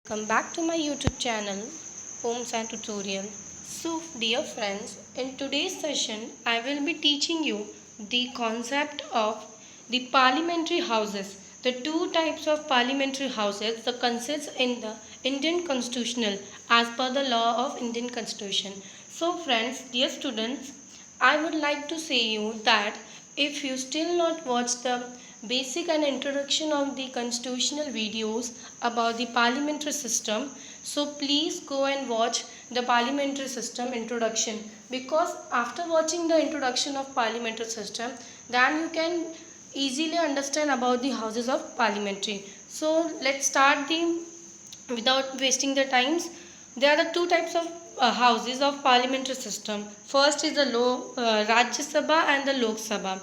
Welcome back to my YouTube channel, Homes and Tutorial. So, dear friends, in today's session, I will be teaching you the concept of the parliamentary houses. The two types of parliamentary houses that consists in the Indian constitutional as per the law of Indian constitution. So, friends, dear students, I would like to say you that if you still not watch the basic and introduction of the constitutional videos about the parliamentary system, so please go and watch the parliamentary system introduction, because after watching the introduction of parliamentary system, then you can easily understand about the houses of parliamentary. So let's start the without wasting the times. There are the two types of houses of parliamentary system. First is the Rajya Sabha and the Lok Sabha.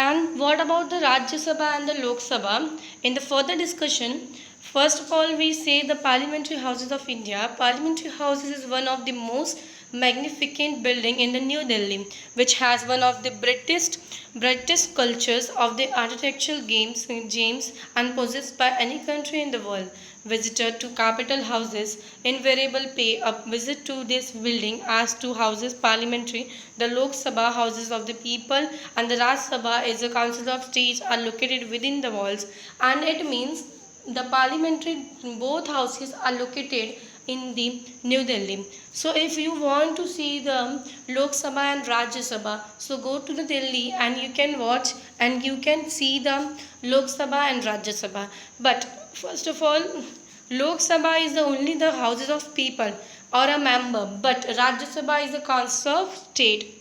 And what about the Rajya Sabha and the Lok Sabha? In the further discussion, first of all, we say the parliamentary houses of India. Parliamentary houses is one of the most magnificent building in the New Delhi, which has one of the brightest cultures of the architectural games and possessed by any country in the world. Visitor to capital houses invariable pay a visit to this building as to houses parliamentary. The Lok Sabha houses of the people and the Raj Sabha is a council of states are located within the walls, and it means the parliamentary both houses are located in the New Delhi. So if you want to see the Lok Sabha and Rajya Sabha, so go to the Delhi and you can watch and you can see the Lok Sabha and Rajya Sabha. But first of all, Lok Sabha is only the houses of people or a member, but Rajya Sabha is the council of state.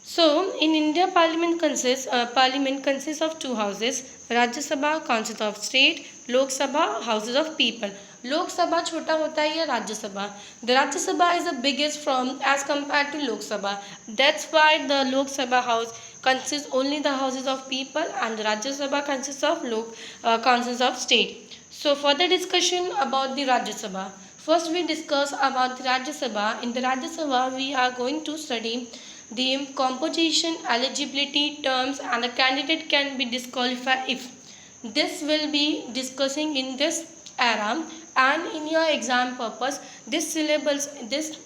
So, in India, parliament consists of two houses. Rajya Sabha, Council of State, Lok Sabha, Houses of People. Lok Sabha छोटा होता है या Rajya Sabha. The Rajya Sabha is the biggest from as compared to Lok Sabha. That's why the Lok Sabha house consists only the houses of people, and the Rajya Sabha consists of councils of state. So, further discussion about the Rajya Sabha. First, we discuss about the Rajya Sabha. In the Rajya Sabha, we are going to study the composition, eligibility terms, and the candidate can be disqualified if. This will be discussing in this era, and in your exam purpose, this syllabus, this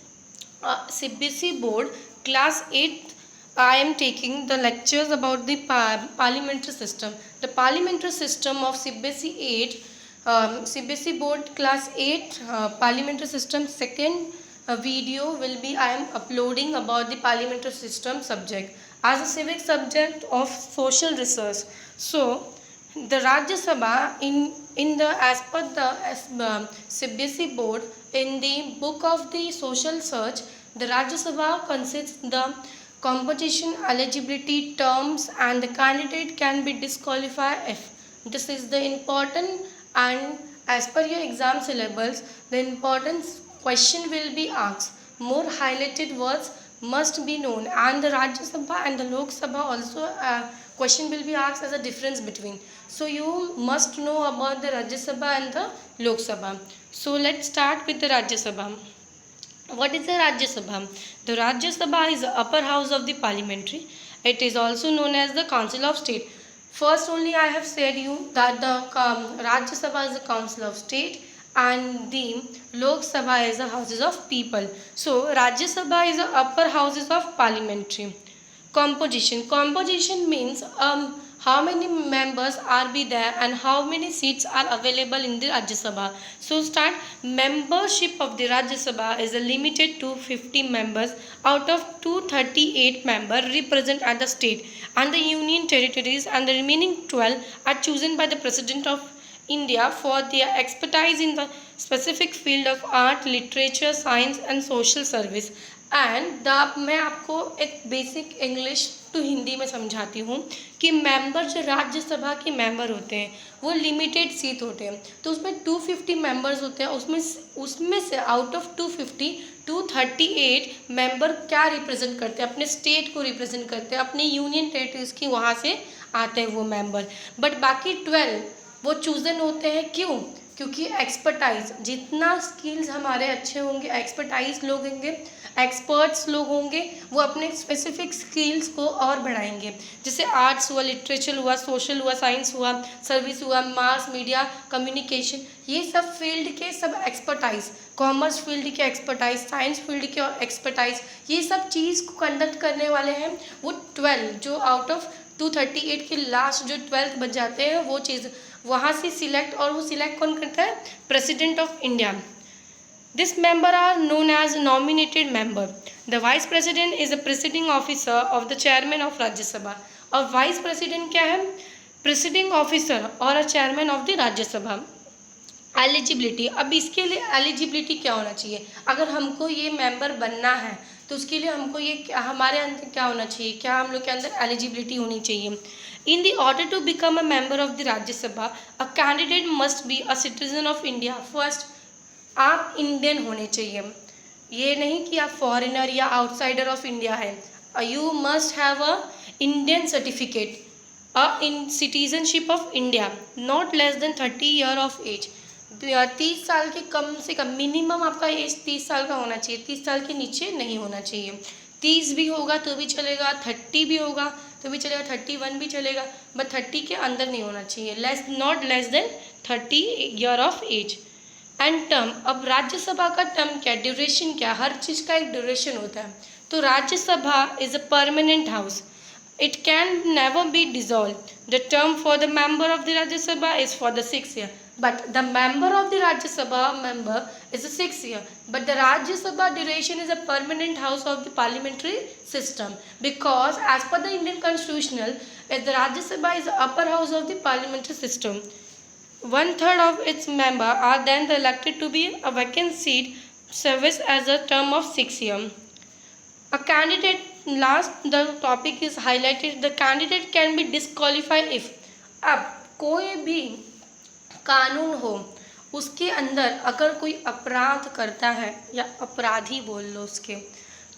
CBSE board class 8, I am taking the lectures about the parliamentary system. The parliamentary system of CBSE 8, CBSE board class 8 parliamentary system second video will be I am uploading about the parliamentary system subject as a civic subject of social research. So the Rajya Sabha in the as per the CBSE board, in the book of the social search, the Rajya Sabha consists the competition, eligibility terms, and the candidate can be disqualified if. This is the important, and as per your exam syllabus, the important question will be asked. More highlighted words must be known, and the Rajya Sabha and the Lok Sabha also question will be asked as a difference between. So you must know about the Rajya Sabha and the Lok Sabha. So let's start with the Rajya Sabha. What is the Rajya Sabha? The Rajya Sabha is the upper house of the parliamentary. It is also known as the Council of State. First only I have said you that the Rajya Sabha is the Council of State and the Lok Sabha is the houses of people. So Rajya Sabha is the upper houses of parliamentary. Composition means how many members are be there and how many seats are available in the Rajya Sabha. So start membership of the Rajya Sabha is limited to 50 members out of 238 members represent at the state and the union territories, and the remaining 12 are chosen by the President of India for their expertise in the specific field of art, literature, science and social service. And मैं आपको एक basic English to Hindi में समझाती हूँ कि member जो राज्यसभा के member होते हैं वो लिमिटेड सीट होते हैं, तो उसमें 250 मेंबर्स होते हैं, उसमें से आउट ऑफ 250 238 मेंबर क्या रिप्रेजेंट करते हैं, अपने स्टेट को रिप्रेजेंट करते हैं, अपने यूनियन टेरिटरीज की वहाँ से आते हैं वो मेंबर, बट बाकी 12 वो चूजन होते हैं। क्यों? क्योंकि एक्सपर्टाइज, जितना स्किल्स हमारे अच्छे होंगे, एक्सपर्टाइज लोग होंगे, एक्सपर्ट्स लोग होंगे, वो अपने स्पेसिफिक स्किल्स को और बढ़ाएंगे। जैसे आर्ट्स हुआ, लिटरेचर हुआ, सोशल हुआ, साइंस हुआ, सर्विस हुआ, मास मीडिया, कम्युनिकेशन, ये सब फील्ड के सब एक्सपर्टाइज, कॉमर्स फील्ड के एक्सपर्टाइज, साइंस फील्ड के एक्सपर्टाइज, ये सब चीज़ को कंडक्ट करने वाले हैं वो 12 जो आउट ऑफ 238 के लास्ट जो 12th बच जाते हैं वो चीज़ वहाँ से सिलेक्ट, और वो सिलेक्ट कौन करता है? President of India. This member are known as nominated member. The vice president is a presiding officer of the chairman of Rajya Sabha. और vice president क्या है? Presiding officer और chairman of the राज्य सभा। Eligibility, अब इसके लिए eligibility क्या होना चाहिए? अगर हमको ये मेंबर बनना है तो उसके लिए हमको ये हमारे अंदर क्या होना चाहिए, क्या हम लोग के अंदर एलिजिबिलिटी होनी चाहिए? In the order to become a member of the Rajya Sabha a candidate must be a citizen of India. First, आप इंडियन होने चाहिए, ये नहीं कि आप फॉरेनर या आउटसाइडर ऑफ इंडिया है। You must have a Indian certificate, a in citizenship of India, not less than 30 year of age. 30 साल के कम से कम मिनिमम आपका एज 30 साल का होना चाहिए, 30 साल के नीचे नहीं होना चाहिए। 30 भी होगा तो भी चलेगा, 30 भी होगा तो भी चलेगा, 31 भी चलेगा, बट 30 के अंदर नहीं होना चाहिए, not less than 30 year of age. And term, अब राज्यसभा का टर्म क्या, ड्यूरेशन क्या, हर चीज़ का एक ड्यूरेशन होता है। तो Rajya Sabha is a permanent house, it can never be dissolve. The term for the member of the Rajya Sabha is for the 6 year, but the member of the Rajya Sabha member is a 6 year, but the Rajya Sabha duration is a permanent house of the parliamentary system, because as per the Indian constitutional the Rajya Sabha is the upper house of the parliamentary system. 1/3 of its member are then elected to be a vacant seat, service as a term of 6 years. A candidate, last the topic is highlighted, the candidate can be disqualified if, अब कोई भी कानून हो उसके अंदर अगर कोई अपराध करता है या अपराधी बोल लो उसके,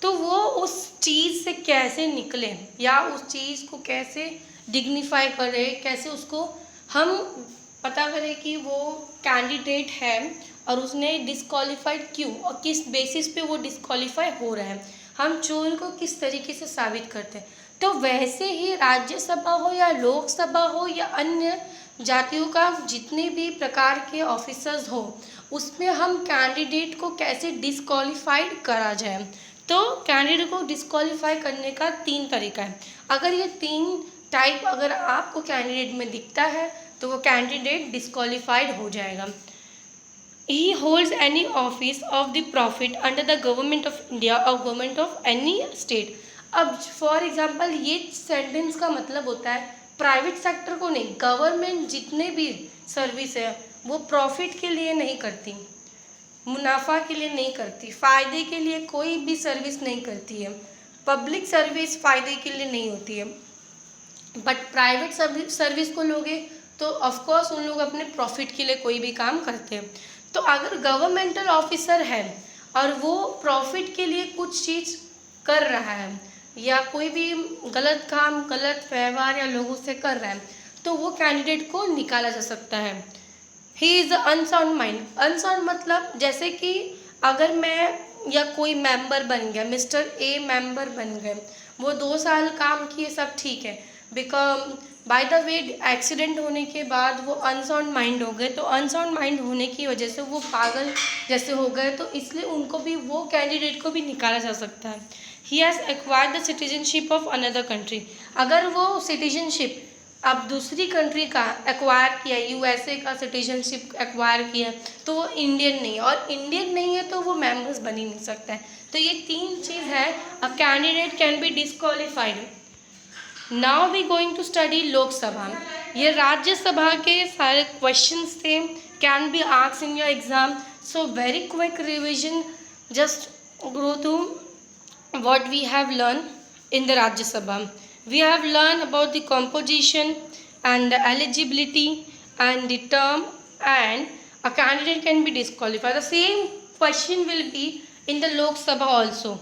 तो वो उस चीज़ से कैसे निकले या उस चीज़ को कैसे डिग्निफाई करे, कैसे उसको हम पता करें कि वो कैंडिडेट है और उसने डिस्क्वालीफाइड क्यों और किस बेसिस पे वो डिस्क्वालीफाई हो रहा है, हम चोर को किस तरीके से साबित करते हैं। तो वैसे ही राज्यसभा हो या लोकसभा हो या अन्य जातियों का जितने भी प्रकार के ऑफिसर्स हो, उसमें हम कैंडिडेट को कैसे डिस्क्वालीफाइड करा जाए। तो कैंडिडेट को डिस्क्वालीफाई करने का 3 तरीका है। अगर ये 3 टाइप अगर आपको कैंडिडेट में दिखता है तो वो कैंडिडेट डिस्क्वालीफाइड हो जाएगा। He holds any office of the profit under the government of India or government of any state. अब फॉर एग्जाम्पल ये सेंटेंस का मतलब होता है प्राइवेट सेक्टर को नहीं, गवर्नमेंट जितने भी सर्विस है वो प्रॉफिट के लिए नहीं करती, मुनाफा के लिए नहीं करती, फ़ायदे के लिए कोई भी सर्विस नहीं करती है। पब्लिक सर्विस फ़ायदे के लिए नहीं होती है, बट प्राइवेट सर्विस को लोगे तो ऑफकोर्स उन लोग अपने प्रॉफिट के लिए कोई भी काम करते हैं। तो अगर गवर्नमेंटल ऑफिसर है और वो प्रॉफिट के लिए कुछ चीज़ कर रहा है या कोई भी गलत काम, गलत व्यवहार या लोगों से कर रहा है, तो वो कैंडिडेट को निकाला जा सकता है। ही इज़ अनसाउंड माइंड। अनसाउंड मतलब जैसे कि अगर मैं या कोई मेंबर बन गया, मिस्टर ए मेंबर बन गए, वो 2 साल काम किए, सब ठीक है, because by the way accident होने के बाद वो अनसाउंड माइंड हो गए, तो अनसाउंड माइंड होने की वजह से वो पागल जैसे हो गए, तो इसलिए उनको भी, वो कैंडिडेट को भी निकाला जा सकता है। ही has acquired the citizenship of another country. अगर वो सिटीजनशिप अब दूसरी कंट्री का एक्वायर किया, यूएसए का सिटीजनशिप एक्वायर किया, तो वो इंडियन नहीं है, और इंडियन नहीं है तो वो मेंबर्स बन ही नहीं सकता है। तो ये 3 चीज़ है, a candidate can be disqualified. Now we going to study Lok Sabha. ये राज्यसभा के सारे क्वेश्चंस थे, can be asked in your exam, so very quick revision, just go through what we have learned in the Rajya Sabha. We have learned about the composition and the eligibility and the term, and a candidate can be disqualified. The same question will be in the Lok Sabha also.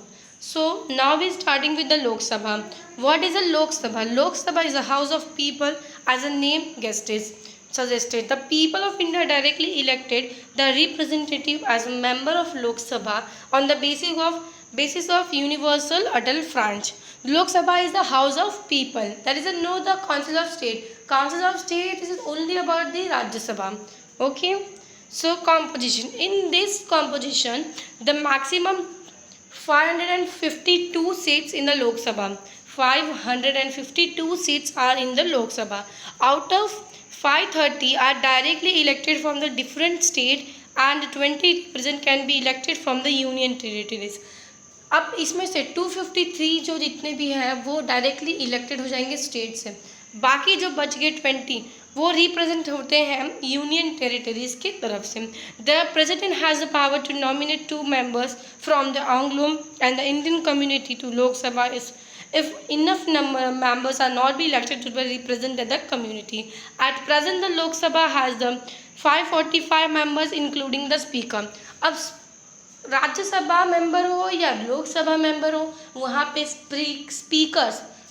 So now we are starting with the Lok Sabha. What is a Lok Sabha? Lok Sabha is a house of people as a name guesses. suggested. The people of India directly elected the representative as a member of Lok Sabha on the basis of universal adult franchise. Lok Sabha is the house of people. There is no the council of state. Council of state is only about the Rajya Sabha. Okay. So composition. In this composition, the maximum 552 seats in the Lok Sabha. 552 seats are in the Lok Sabha. Out of 530 are directly elected from the different state and 20 represent can be elected from the union territories. अब इसमें से 253 जो जितने भी हैं वो directly elected हो जाएंगे स्टेट से, बाकी जो बच गए 20 वो रिप्रेजेंट होते हैं यूनियन टेरिटरीज की तरफ से. The president has the power to nominate 2 members from the Anglo and the Indian community to Lok Sabha if enough members are not be elected to represent the community. At present the Lok Sabha has the 545 members including the speaker. अब Rajya Sabha member हो या Lok Sabha member हो, वहाँ पे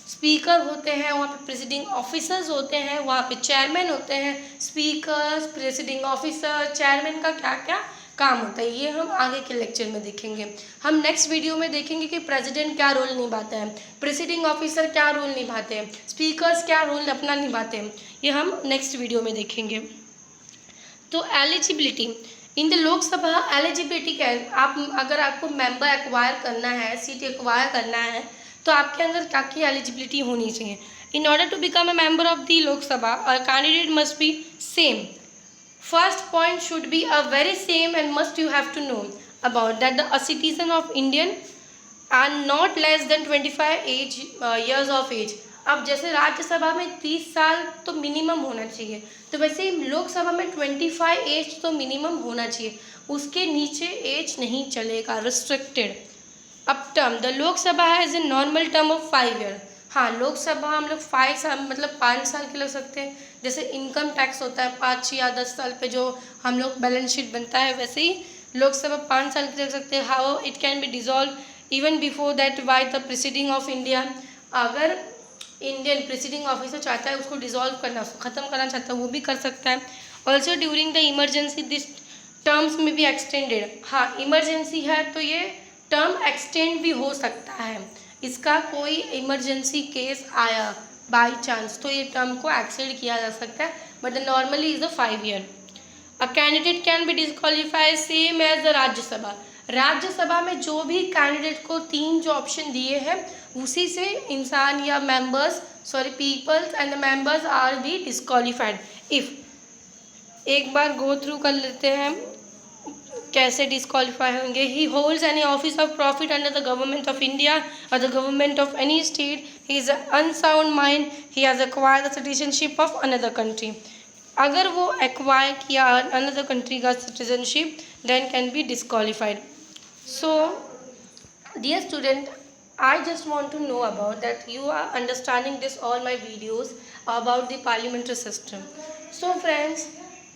speaker होते हैं, वहाँ पे प्रेसिडिंग ऑफिसर्स होते हैं, वहाँ पे चेयरमैन होते हैं. स्पीकर, प्रेसिडिंग ऑफिसर, चेयरमैन का क्या क्या काम होता है ये हम आगे के लेक्चर में देखेंगे. हम नेक्स्ट वीडियो में देखेंगे कि प्रेसिडेंट क्या रोल निभाता है, प्रेसिडिंग ऑफिसर क्या रोल निभाते हैं, स्पीकर्स क्या रोल अपना निभाते हैं, ये हम नेक्स्ट वीडियो में देखेंगे. तो eligibility in the Lok Sabha eligibility क्या है. अगर आपको मेंबर एक्वायर करना है, सीट एक्वायर करना है, तो आपके अंदर क्या की एलिजिबिलिटी होनी चाहिए. In order to become a member of the Lok Sabha a candidate must be same. First point should be a very same and must you have to know about that a citizen of Indian and not less than 25 years of age. अब जैसे राज्यसभा में 30 साल तो minimum होना चाहिए, तो वैसे ही लोकसभा में 25 एज तो मिनिमम होना चाहिए, उसके नीचे एज नहीं चलेगा, रिस्ट्रिक्टेड. अब term the Lok Sabha has a normal term of 5 year. हाँ, लोकसभा हम लोग 5 साल मतलब 5 साल के लग सकते हैं. जैसे इनकम टैक्स होता है 5 या 10 साल पे जो हम लोग बैलेंस शीट बनता है, वैसे ही लोकसभा 5 साल के लग सकते हैं. How it can be dissolve even before that by the presiding of India. अगर इंडियन प्रेसिडिंग ऑफिसर चाहता है उसको डिजॉल्व करना, उसको ख़त्म करना चाहता है, वो भी कर सकता है. Also during the emergency this terms में भी एक्सटेंडेड. हाँ, इमरजेंसी है तो ये टर्म एक्सटेंड भी हो सकता है. इसका कोई इमरजेंसी केस आया बाई चांस तो ये टर्म को एक्सटेंड किया जा सकता है, but the normally is the 5 year. A candidate can be disqualified same as the Rajya Sabha. Rajya Sabha में जो भी कैंडिडेट को 3 जो ऑप्शन दिए हैं उसी से इंसान या peoples and the members are be disqualified if. एक बार गो थ्रू कर लेते हैं कैसे डिस्क्वालीफाई होंगे. He holds any office of profit under the government of India और the government of any state. He is unsound mind. He has acquired the citizenship of another country. अगर वो acquire किया another country का citizenship then can be disqualified. So dear student, I just want to know about that you are understanding this all my videos about the parliamentary system. So friends,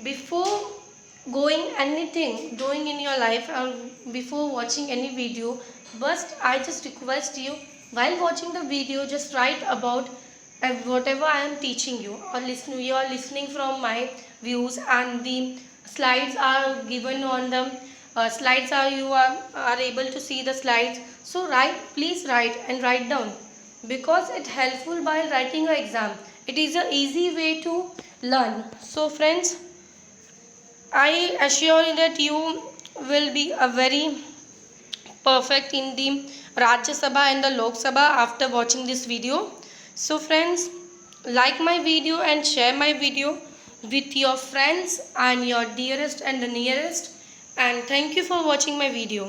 before doing in your life or before watching any video, but I just request you while watching the video just write about whatever I am teaching you or you are listening from my views, and the slides are given on the slides you are able to see the slides. So please write down, because it helpful while writing your exam. It is a easy way to learn. So friends, I assure you that you will be a very perfect in the Rajya Sabha and the Lok Sabha after watching this video. So friends, like my video and share my video with your friends and your dearest and the nearest. And thank you for watching my video.